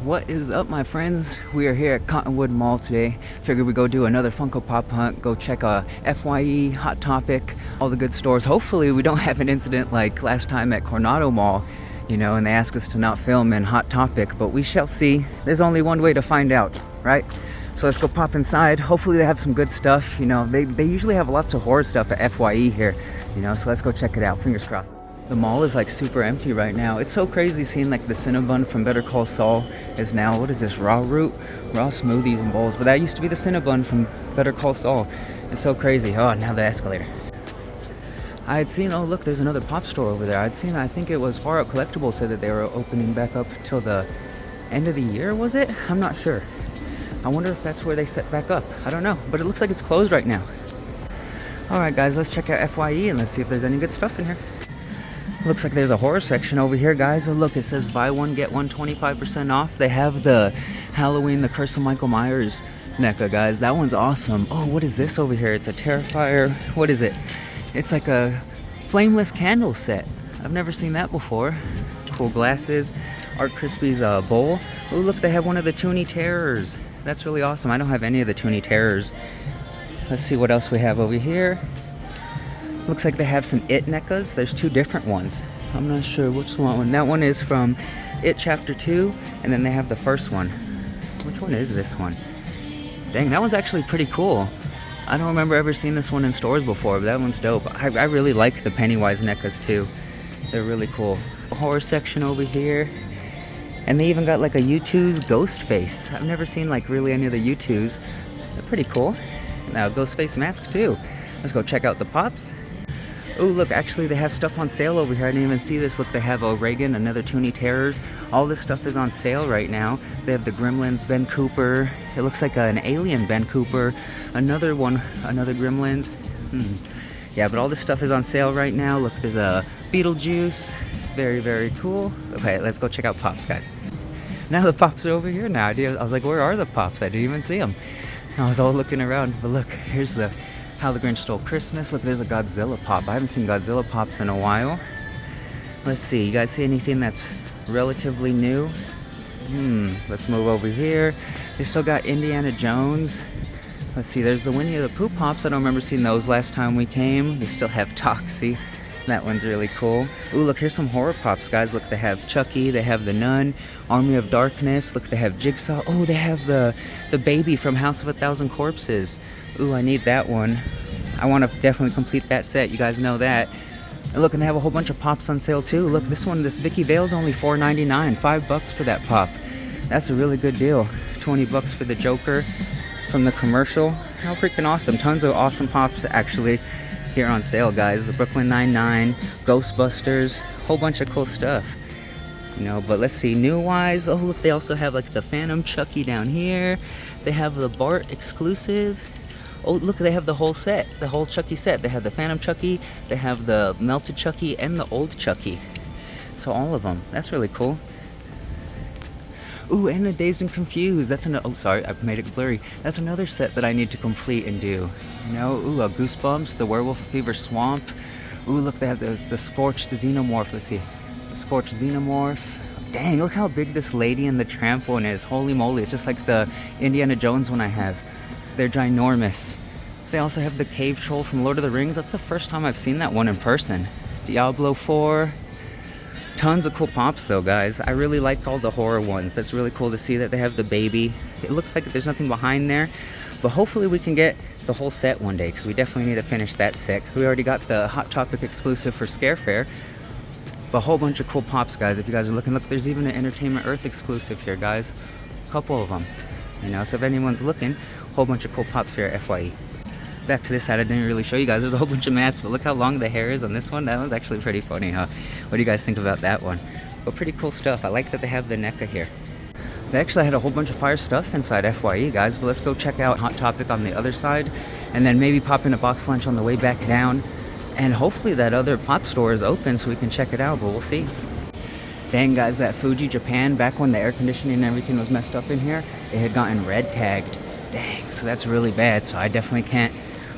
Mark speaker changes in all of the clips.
Speaker 1: What is up, my friends? We are here at Cottonwood Mall today. Figured we'd go do another Funko Pop hunt, go check a FYE, Hot Topic, all the good stores. Hopefully we don't have an incident like last time at Coronado Mall, you know, and they asked us to not film in Hot Topic, but we shall see. There's only one way to find out, right? So let's go pop inside. Hopefully they have some good stuff. You know, they usually have lots of horror stuff at FYE here, you know, so let's go check it out. Fingers crossed. The mall is like super empty right now. It's so crazy seeing like the Cinnabon from Better Call Saul is now, what is this, raw smoothies and bowls. But that used to be the Cinnabon from Better Call Saul. It's so crazy. Oh, now the escalator. I had seen, oh look, there's another pop store over there. I think it was Far Out Collectibles said that they were opening back up till the end of the year, was it? I'm not sure. I wonder if that's where they set back up. I don't know, but it looks like it's closed right now. All right, guys, let's check out FYE and let's see if there's any good stuff in here. Looks like there's a horror section over here, guys. Oh, look, it says buy one, get one 25% off. They have the Halloween, the Curse of Michael Myers Neca, guys. That one's awesome. Oh, what is this over here? It's a Terrifier. What is it? It's like a flameless candle set. I've never seen that before. Cool glasses. Art Crispy's bowl. Oh, look, they have one of the Toonie Terrors. That's really awesome. I don't have any of the Toonie Terrors. Let's see what else we have over here. Looks like they have some It NECAs. There's two different ones. I'm not sure which one. That one is from It Chapter 2, and then they have the first one. Which one is this one? Dang, that one's actually pretty cool. I don't remember ever seeing this one in stores before, but that one's dope. I really like the Pennywise NECAs too. They're really cool. A horror section over here. And they even got like a U2's ghost face. I've never seen like really any of the U2's. They're pretty cool. Now a ghost face mask too. Let's go check out the pops. Oh, look, actually they have stuff on sale over here. I didn't even see this. Look, they have Reagan, another Toonie Terrors. All this stuff is on sale right now. They have the Gremlins, Ben Cooper. It looks like an alien Ben Cooper. Another one, another Gremlins. Yeah, but all this stuff is on sale right now. Look, there's a Beetlejuice. Very, very cool. Okay, let's go check out pops, guys. Now the pops are over here now. I was like, where are the pops? I didn't even see them. I was all looking around, but look, here's the How the Grinch Stole Christmas. Look, there's a Godzilla pop. I haven't seen Godzilla pops in a while. Let's see, you guys see anything that's relatively new? Let's move over here. They still got Indiana Jones. Let's see, there's the Winnie the Pooh pops. I don't remember seeing those last time we came. They still have Toxie. That one's really cool. Ooh, look, here's some horror pops, guys. Look, they have Chucky, they have the Nun, Army of Darkness. Look, they have Jigsaw. Oh, they have the baby from House of a Thousand Corpses. Ooh, I need that one. I want to definitely complete that set. You guys know that. And look, and they have a whole bunch of pops on sale too. Look, this one, this Vicky Vale's only $4.99. $5 for that pop. That's a really good deal. $20 for the Joker from the commercial. How freaking awesome. Tons of awesome pops actually here on sale, guys. The Brooklyn Nine-Nine, Ghostbusters, whole bunch of cool stuff. You know, but let's see, new wise. Oh, look, they also have like the Phantom Chucky down here. They have the Bart exclusive. Oh, look, they have the whole set, the whole Chucky set. They have the Phantom Chucky, they have the Melted Chucky, and the Old Chucky. So all of them. That's really cool. Ooh, and the Dazed and Confused. That's another, oh, sorry, I made it blurry. That's another set that I need to complete and do. You know, ooh, a Goosebumps, the Werewolf Fever Swamp. Ooh, look, they have the Scorched Xenomorph. Let's see. The Scorched Xenomorph. Dang, look how big this Lady and the Tramp one is. Holy moly, it's just like the Indiana Jones one I have. They're ginormous. They also have the Cave Troll from Lord of the Rings. That's the first time I've seen that one in person. Diablo 4. Tons of cool pops though, guys. I really like all the horror ones. That's really cool to see that they have the baby. It looks like there's nothing behind there, but hopefully we can get the whole set one day, because we definitely need to finish that set, because we already got the Hot Topic exclusive for Scare Fair. But a whole bunch of cool pops, guys. If you guys are looking, look, there's even an Entertainment Earth exclusive here, guys. A couple of them. You know, so if anyone's looking, whole bunch of cool pops here at FYE. Back to this side, I didn't really show you guys. There's a whole bunch of masks, but look how long the hair is on this one. That one's actually pretty funny, huh? What do you guys think about that one? But pretty cool stuff. I like that they have the NECA here. They actually had a whole bunch of fire stuff inside FYE, guys, but let's go check out Hot Topic on the other side, and then maybe pop in a BoxLunch on the way back down, and hopefully that other pop store is open so we can check it out, but we'll see. Dang, guys, that Fuji Japan, back when the air conditioning and everything was messed up in here, it had gotten red tagged. Dang, so that's really bad, so I definitely can't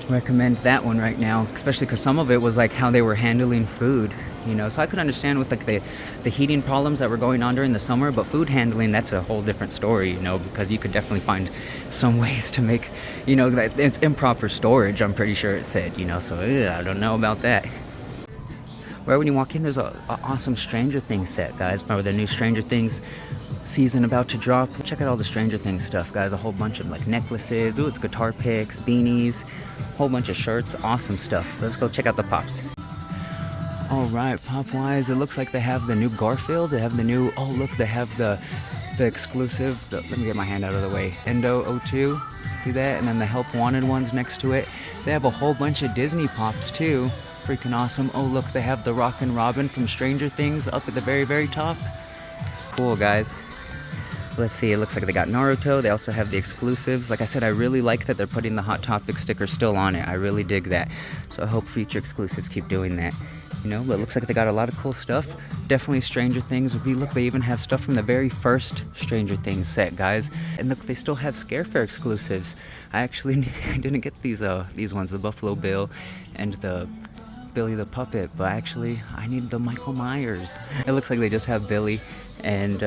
Speaker 1: recommend that one right now, especially because some of it was like how they were handling food. you know. So I could understand with like the heating problems that were going on during the summer, but food handling, that's a whole different story, you know, because you could definitely find some ways to make, you know, that it's improper storage, I'm pretty sure it said, you know. So I don't know about that. Right when you walk in, there's a awesome Stranger Things set, guys. Remember the new Stranger Things season about to drop? Check out all the Stranger Things stuff, guys. A whole bunch of like necklaces. Ooh, it's guitar picks, beanies, whole bunch of shirts. Awesome stuff. Let's go check out the pops. All right, pop-wise, it looks like they have the new Garfield. They have the new, oh look, they have the exclusive, let me get my hand out of the way, Endo 02. See that? And then the Help Wanted ones next to it. They have a whole bunch of Disney pops too. Freaking awesome. Oh look, they have the Rockin' Robin from Stranger Things up at the very top. Cool, guys. Let's see, it looks like they got Naruto. They also have the exclusives. Like I said, I really like that they're putting the Hot Topic sticker still on it. I really dig that. So I hope future exclusives keep doing that. You know, but it looks like they got a lot of cool stuff. Definitely Stranger Things would be, look, they even have stuff from the very first Stranger Things set, guys. And look, they still have Scare Fair exclusives. I actually didn't get these ones, the Buffalo Bill and the Billy the Puppet, but actually I need the Michael Myers. It looks like they just have Billy and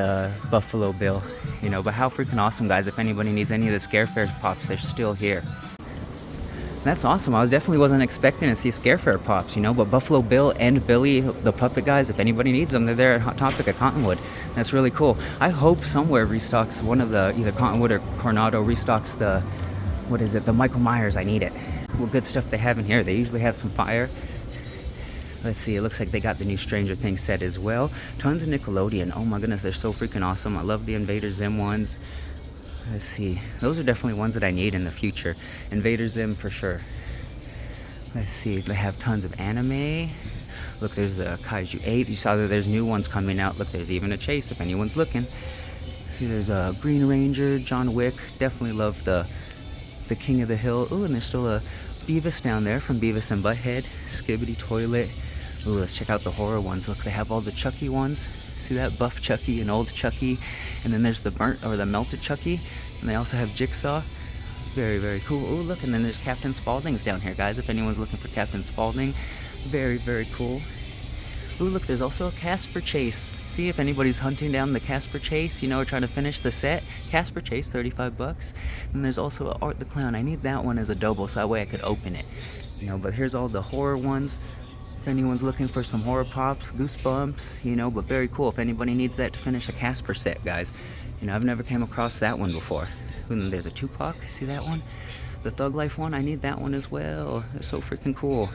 Speaker 1: Buffalo Bill, you know. But how freaking awesome, guys. If anybody needs any of the Scare Fair pops, they're still here. That's awesome. I definitely wasn't expecting to see Scare Fair pops, you know, but Buffalo Bill and Billy the Puppet, guys, if anybody needs them, they're there at Hot Topic at Cottonwood. That's really cool. I hope somewhere restocks one of the, either Cottonwood or Coronado restocks the, what is it, the Michael Myers. I need it. What good stuff they have in here. They usually have some fire. Let's see, it looks like they got the new Stranger Things set as well. Tons of Nickelodeon. Oh my goodness, they're so freaking awesome. I love the Invader Zim ones. Let's see, those are definitely ones that I need in the future. Invader Zim for sure. Let's see, they have tons of anime. Look, there's the Kaiju 8. You saw that there's new ones coming out. Look, there's even a Chase if anyone's looking. See, there's a Green Ranger, John Wick. Definitely love the King of the Hill. Ooh, and there's still a Beavis down there from Beavis and Butthead. Skibbity Toilet. Ooh, let's check out the horror ones. Look, they have all the Chucky ones. See that? Buff Chucky and old Chucky. And then there's the burnt or the melted Chucky. And they also have Jigsaw. Very cool. Ooh, look, and then there's Captain Spaulding's down here, guys, if anyone's looking for Captain Spaulding. Very cool. Ooh, look, there's also a Casper Chase. See, if anybody's hunting down the Casper Chase, you know, or trying to finish the set, Casper Chase, 35 bucks. And there's also a Art the Clown. I need that one as a double so that way I could open it. You know, but here's all the horror ones. If anyone's looking for some horror pops, Goosebumps, you know, but very cool. If anybody needs that to finish a Casper set, guys. You know, I've never came across that one before. And then there's a Tupac, see that one? The Thug Life one, I need that one as well. They're so freaking cool.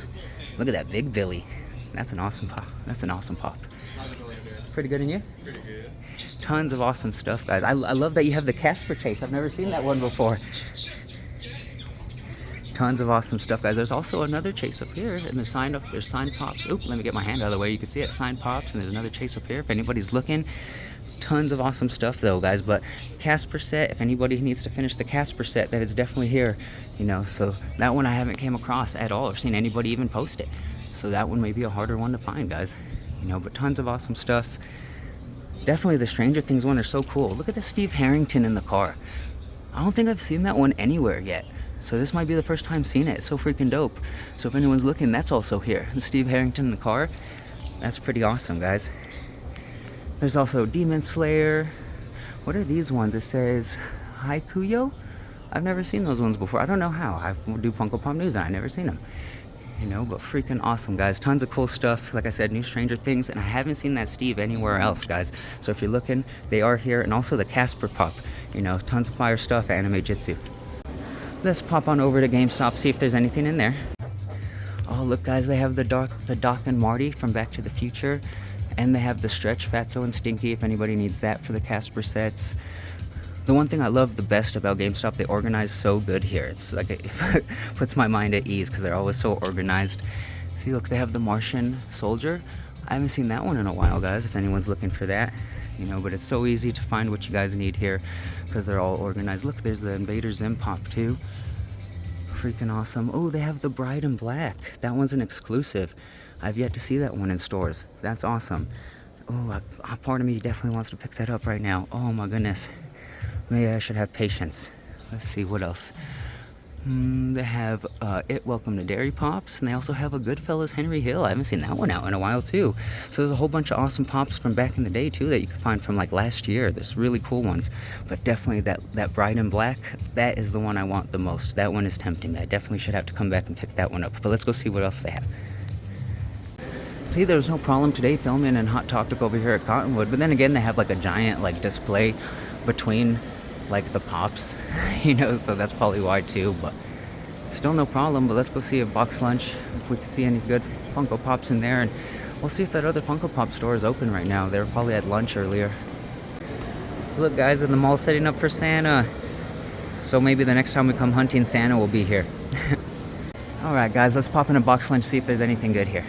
Speaker 1: Look at that Big Billy. That's an awesome pop. That's an awesome pop. Pretty good in you? Pretty good. Tons of awesome stuff, guys. I love that you have the Casper Chase. I've never seen that one before. Tons of awesome stuff, guys. There's also another Chase up here, and there's signed pops. Oop, let me get my hand out of the way. You can see it, signed pops, and there's another Chase up here if anybody's looking. Tons of awesome stuff though, guys. But Casper set, if anybody needs to finish the Casper set, that is definitely here, you know. So that one I haven't came across at all or seen anybody even post it. So that one may be a harder one to find, guys. You know, but tons of awesome stuff. Definitely the Stranger Things one is so cool. Look at the Steve Harrington in the car. I don't think I've seen that one anywhere yet. So this might be the first time seeing it. It's so freaking dope. So if anyone's looking, that's also here. The Steve Harrington in the car. That's pretty awesome, guys. There's also Demon Slayer. What are these ones? It says Haikuyo. I've never seen those ones before. I don't know how. I do Funko Pop News and I've never seen them. You know, but freaking awesome, guys. Tons of cool stuff. Like I said, new Stranger Things, and I haven't seen that Steve anywhere else, guys. So if you're looking, they are here. And also the Casper Pop. You know, tons of fire stuff, Anime Jitsu. Let's pop on over to GameStop, see if there's anything in there. Oh, look, guys, they have the Doc and Marty from Back to the Future. And they have the Stretch, Fatso, and Stinky, if anybody needs that for the Casper sets. The one thing I love the best about GameStop, they organize so good here. It's like, it puts my mind at ease because they're always so organized. See, look, they have the Martian Soldier. I haven't seen that one in a while, guys, if anyone's looking for that. You know, but it's so easy to find what you guys need here because they're all organized. Look, there's the Invader Zim Pop too. Freaking awesome. Oh, they have the Bride in Black. That one's an exclusive. I've yet to see that one in stores. That's awesome. Oh, a part of me definitely wants to pick that up right now. Oh my goodness. Maybe I should have patience. Let's see what else. They have It Welcome to Dairy Pops, and they also have a Goodfellas Henry Hill. I haven't seen that one out in a while too. So there's a whole bunch of awesome pops from back in the day too that you can find from like last year. There's really cool ones, but definitely that Bright and Black, that is the one I want the most. That one is tempting. I definitely should have to come back and pick that one up. But let's go see what else they have. See, there was no problem today filming in Hot Topic over here at Cottonwood, but then again they have like a giant like display between like the pops, you know, so that's probably why too, but still no problem. But let's go see a BoxLunch if we can see any good Funko Pops in there, and we'll see if that other Funko Pop store is open right now. They were probably at lunch earlier. Look guys, in the mall setting up for Santa, so maybe the next time we come hunting Santa will be here. Alright guys, let's pop in a BoxLunch, see if there's anything good here.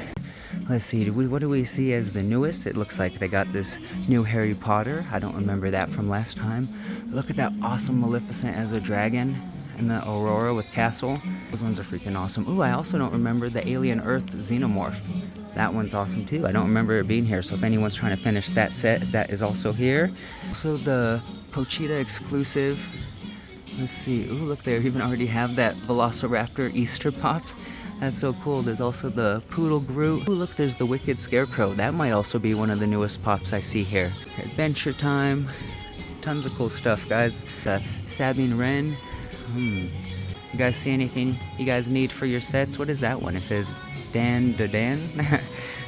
Speaker 1: Let's see, what do we see as the newest? It looks like they got this new Harry Potter. I don't remember that from last time. Look at that awesome Maleficent as a dragon and the Aurora with Castle. Those ones are freaking awesome. Ooh, I also don't remember the Alien Earth Xenomorph. That one's awesome too. I don't remember it being here, so if anyone's trying to finish that set, that is also here. Also the Pochita exclusive. Let's see, ooh, look, they even already have that Velociraptor Easter Pop. That's so cool. There's also the Poodle Groot. Ooh, look, there's the Wicked Scarecrow. That might also be one of the newest pops I see here. Adventure Time. Tons of cool stuff, guys. The Sabine Wren. You guys see anything you guys need for your sets? What is that one? It says Dan da Dan.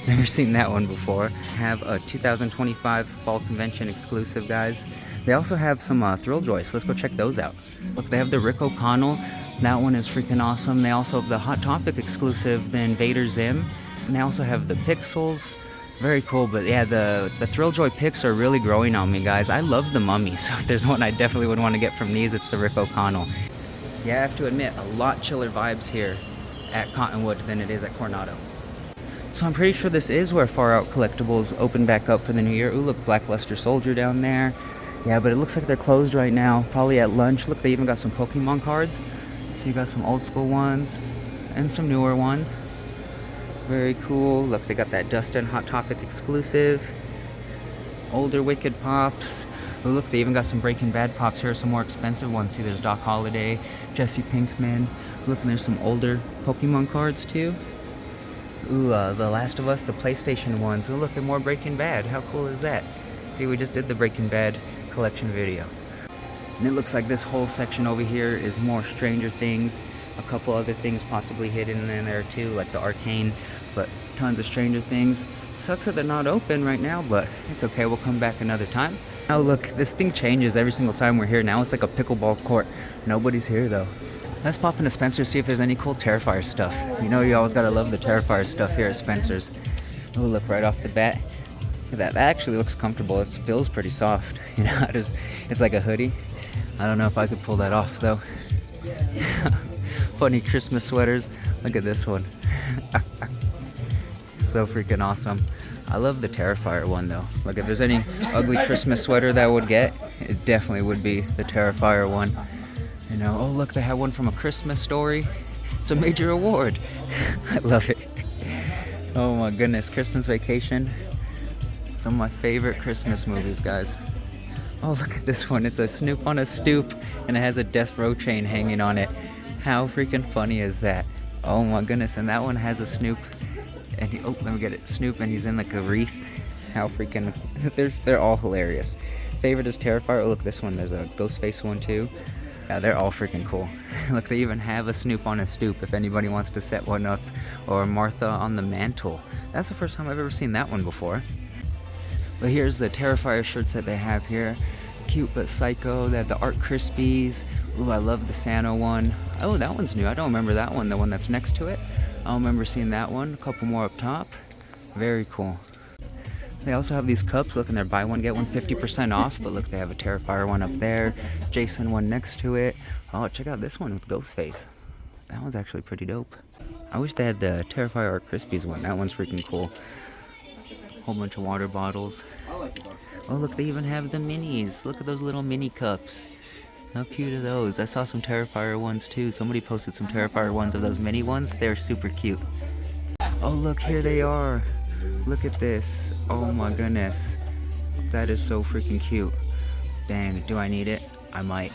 Speaker 1: Never seen that one before. Have a 2025 Fall Convention exclusive, guys. They also have some Thrilljoy, so let's go check those out. Look, they have the Rick O'Connell. That one is freaking awesome. They also have the Hot Topic exclusive, the Invader Zim. And they also have the Pixels. Very cool, but yeah, the Thrilljoy picks are really growing on me, guys. I love the Mummy, so if there's one I definitely would want to get from these, it's the Rick O'Connell. Yeah, I have to admit, a lot chiller vibes here at Cottonwood than it is at Coronado. So I'm pretty sure this is where Far Out Collectibles open back up for the new year. Ooh, look, Blackluster Soldier down there. Yeah, but it looks like they're closed right now, probably at lunch. Look, they even got some Pokemon cards. So you got some old school ones and some newer ones. Very cool. Look, they got that Dustin Hot Topic exclusive. Older Wicked Pops. Oh, look, they even got some Breaking Bad Pops here, some more expensive ones. See, there's Doc Holliday, Jesse Pinkman. Look, and there's some older Pokemon cards too. Ooh, The Last of Us, the PlayStation ones. Oh, look, and more Breaking Bad. How cool is that? See, we just did the Breaking Bad collection video. And it looks like this whole section over here is more Stranger Things. A couple other things possibly hidden in there too, like the Arcane, but tons of Stranger Things. Sucks that they're not open right now, but it's okay, we'll come back another time. Now look, this thing changes every single time we're here. Now it's like a pickleball court. Nobody's here though. Let's pop into Spencer's, see if there's any cool Terrifier stuff. You know you always gotta love the Terrifier stuff here at Spencer's. Oh, look, right off the bat. Look at that, that actually looks comfortable. It feels pretty soft. You know, it's like a hoodie. I don't know if I could pull that off though. Funny Christmas sweaters. Look at this one. So freaking awesome. I love the Terrifier one though. Like if there's any ugly Christmas sweater that I would get, it definitely would be the Terrifier one. You know, oh look, they have one from A Christmas Story. It's a major award. I love it. Oh my goodness, Christmas Vacation. Some of my favorite Christmas movies, guys. Oh, look at this one. It's a Snoop on a stoop, and it has a death row chain hanging on it. How freaking funny is that? Oh my goodness, and that one has a Snoop, and oh, let me get it. Snoop, and he's in like a wreath. How freaking, they're all hilarious. Favorite is Terrifier. Oh, look, this one, there's a Ghostface one too. Yeah, they're all freaking cool. Look, they even have a Snoop on a stoop if anybody wants to set one up, or Martha on the mantle. That's the first time I've ever seen that one before. But here's the Terrifier shirts that they have here. Cute but psycho. They have the Art Krispies. Ooh, I love the Santa one. Oh, that one's new. I don't remember that one, the one that's next to it. I don't remember seeing that one. A couple more up top. Very cool. They also have these cups. Look, and they're buy one, get one 50% off. But look, they have a Terrifier one up there. Jason one next to it. Oh, check out this one with Ghostface. That one's actually pretty dope. I wish they had the Terrifier Art Krispies one. That one's freaking cool. Whole bunch of water bottles. Oh look, they even have the minis. Look at those little mini cups. How cute are those? I saw some Terrifier ones too. Somebody posted some Terrifier ones of those mini ones. They're super cute. Oh look, here they are. Look at this. Oh my goodness. That is so freaking cute. Dang, do I need it? I might.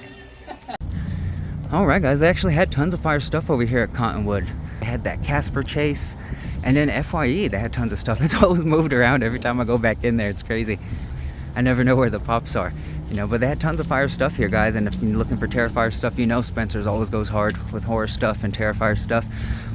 Speaker 1: Alright guys, they actually had tons of fire stuff over here at Cottonwood. They had that Casper chase, and then FYE, they had tons of stuff. It's always moved around every time I go back in there. It's crazy. I never know where the pops are, you know, but they had tons of fire stuff here, guys. And if you're looking for Terrifier stuff, you know Spencer's always goes hard with horror stuff and Terrifier stuff.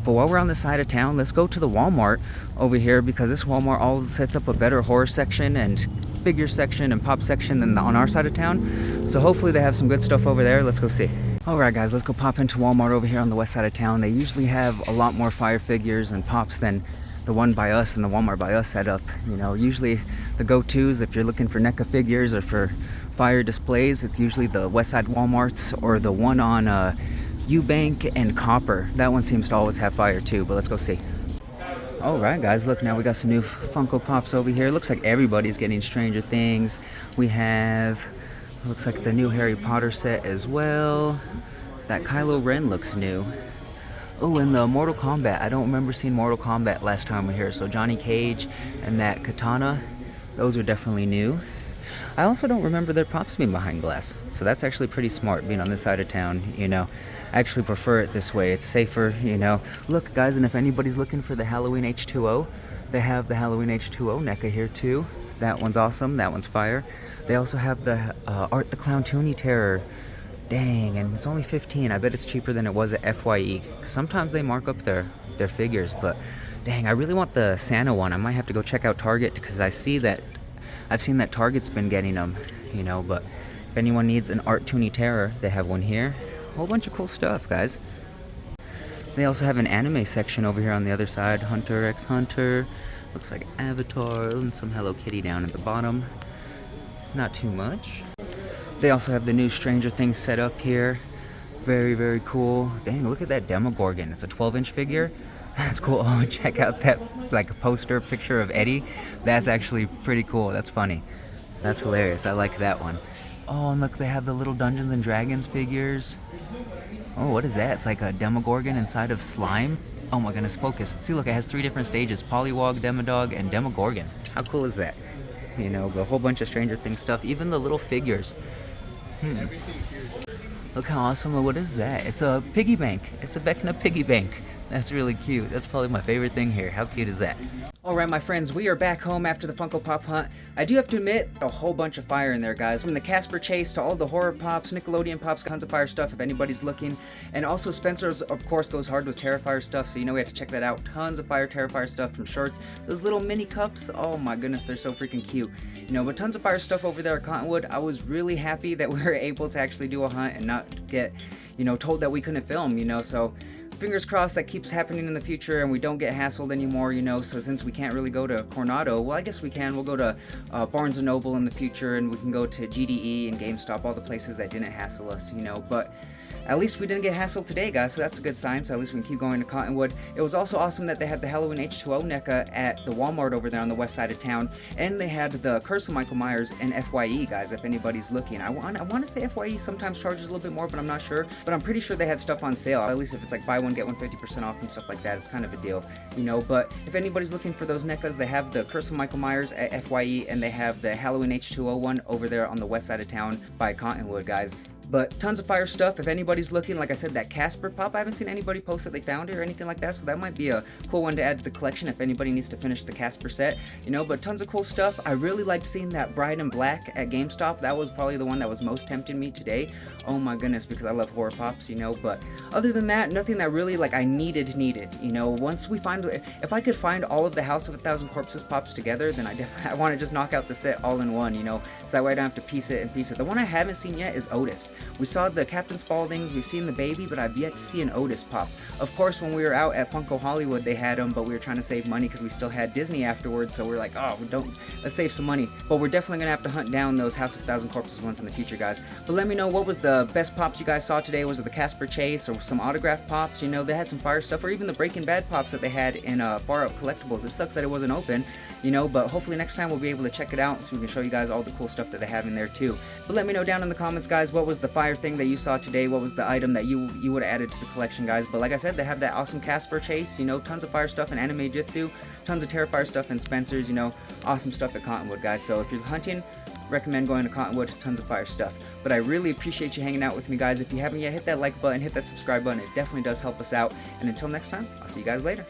Speaker 1: But while we're on the side of town, let's go to the Walmart over here, because this Walmart always sets up a better horror section and figure section and pop section than on our side of town. So hopefully they have some good stuff over there. Let's go see. Alright guys, let's go pop into Walmart over here on the west side of town. They usually have a lot more fire figures and pops than the one by us and the Walmart by us setup. You know, usually the go-tos, if you're looking for NECA figures or for fire displays, it's usually the west side Walmarts or the one on Eubank and Copper. That one seems to always have fire too, but let's go see. Alright guys, look, now we got some new Funko Pops over here. Looks like everybody's getting Stranger Things. We have, looks like the new Harry Potter set as well. That Kylo Ren looks new. Oh, and the Mortal Kombat. I don't remember seeing Mortal Kombat last time we were here. So Johnny Cage and that Katana, those are definitely new. I also don't remember their props being behind glass. So that's actually pretty smart, being on this side of town, you know. I actually prefer it this way. It's safer, you know. Look, guys, and if anybody's looking for the Halloween H2O, they have the Halloween H2O NECA here too. That one's awesome. That one's fire. They also have the Art the Clown Toonie Terror. Dang, and it's only 15. I bet it's cheaper than it was at FYE. Sometimes they mark up their figures, but dang, I really want the Santa one. I might have to go check out Target, because I've seen that Target's been getting them, you know. But if anyone needs an Art Toonie Terror, they have one here. A whole bunch of cool stuff, guys. They also have an anime section over here on the other side. Hunter x Hunter. Looks like Avatar and some Hello Kitty down at the bottom. Not too much. They also have the new Stranger Things set up here. Very, very cool. Dang, look at that Demogorgon. It's a 12-inch figure. That's cool. Oh, check out that like poster picture of Eddie. That's actually pretty cool. That's funny. That's hilarious. I like that one. Oh, and look, they have the little Dungeons and Dragons figures. Oh, what is that? It's like a Demogorgon inside of slime. Oh my goodness, focus. See, look, it has 3 different stages. Polywog, Demodog, and Demogorgon. How cool is that? You know, a whole bunch of Stranger Things stuff. Even the little figures. Look how awesome. What is that? It's a piggy bank. It's a Vecna piggy bank. That's really cute. That's probably my favorite thing here. How cute is that? Alright my friends, we are back home after the Funko Pop hunt. I do have to admit, a whole bunch of fire in there, guys. From the Casper chase to all the horror pops, Nickelodeon pops, tons of fire stuff if anybody's looking. And also Spencer's, of course, goes hard with Terrifier stuff, so you know we have to check that out. Tons of fire Terrifier stuff from shorts. Those little mini cups, oh my goodness, they're so freaking cute. You know, but tons of fire stuff over there at Cottonwood. I was really happy that we were able to actually do a hunt and not get, you know, told that we couldn't film, you know, so fingers crossed that keeps happening in the future and we don't get hassled anymore, you know. So since we can't really go to Coronado, well, I guess we can. We'll go to Barnes & Noble in the future, and we can go to GDE and GameStop, all the places that didn't hassle us, you know. But at least we didn't get hassled today, guys, so that's a good sign. So at least we can keep going to Cottonwood. It was also awesome that they had the Halloween H2O NECA at the Walmart over there on the west side of town, and they had the Curse of Michael Myers and FYE, guys, if anybody's looking. I want to say FYE sometimes charges a little bit more, but I'm not sure. But I'm pretty sure they had stuff on sale, at least if it's like buy one get one 50% off and stuff like that. It's kind of a deal, you know. But if anybody's looking for those NECAs, they have the Curse of Michael Myers at FYE, and they have the Halloween H2O one over there on the west side of town by Cottonwood, guys. But tons of fire stuff. If anybody's looking, like I said, that Casper pop, I haven't seen anybody post that they found it or anything like that, so that might be a cool one to add to the collection if anybody needs to finish the Casper set, you know. But tons of cool stuff. I really liked seeing that Bride in Black at GameStop. That was probably the one that was most tempting me today. Oh my goodness, because I love horror pops, you know. But other than that, nothing that really like I needed, you know. Once we find, if I could find all of the House of a Thousand Corpses pops together, then I want to just knock out the set all in one, you know, so that way I don't have to piece it and piece it. The one I haven't seen yet is Otis. We saw the Captain Spauldings, we've seen the baby, but I've yet to see an Otis pop. Of course, when we were out at Funko Hollywood, they had them, but we were trying to save money because we still had Disney afterwards, so we're like, oh, let's save some money. But we're definitely going to have to hunt down those House of a Thousand Corpses ones in the future, guys. But let me know, what was the best pops you guys saw today? Was it the Casper Chase or some autograph pops? You know, they had some fire stuff, or even the Breaking Bad pops that they had in Far Out Collectibles. It sucks that it wasn't open, you know, but hopefully next time we'll be able to check it out so we can show you guys all the cool stuff that they have in there too. But let me know down in the comments, guys, what was the fire thing that you saw today? What was the item that you would have added to the collection, guys? But like I said, they have that awesome Casper Chase, you know, tons of fire stuff in Anime Jitsu, tons of Terrifier stuff in Spencer's, you know, awesome stuff at Cottonwood, guys. So if you're hunting, recommend going to Cottonwood. Tons of fire stuff. But I really appreciate you hanging out with me, guys. If you haven't yet, hit that like button, hit that subscribe button. It definitely does help us out. And until next time, I'll see you guys later.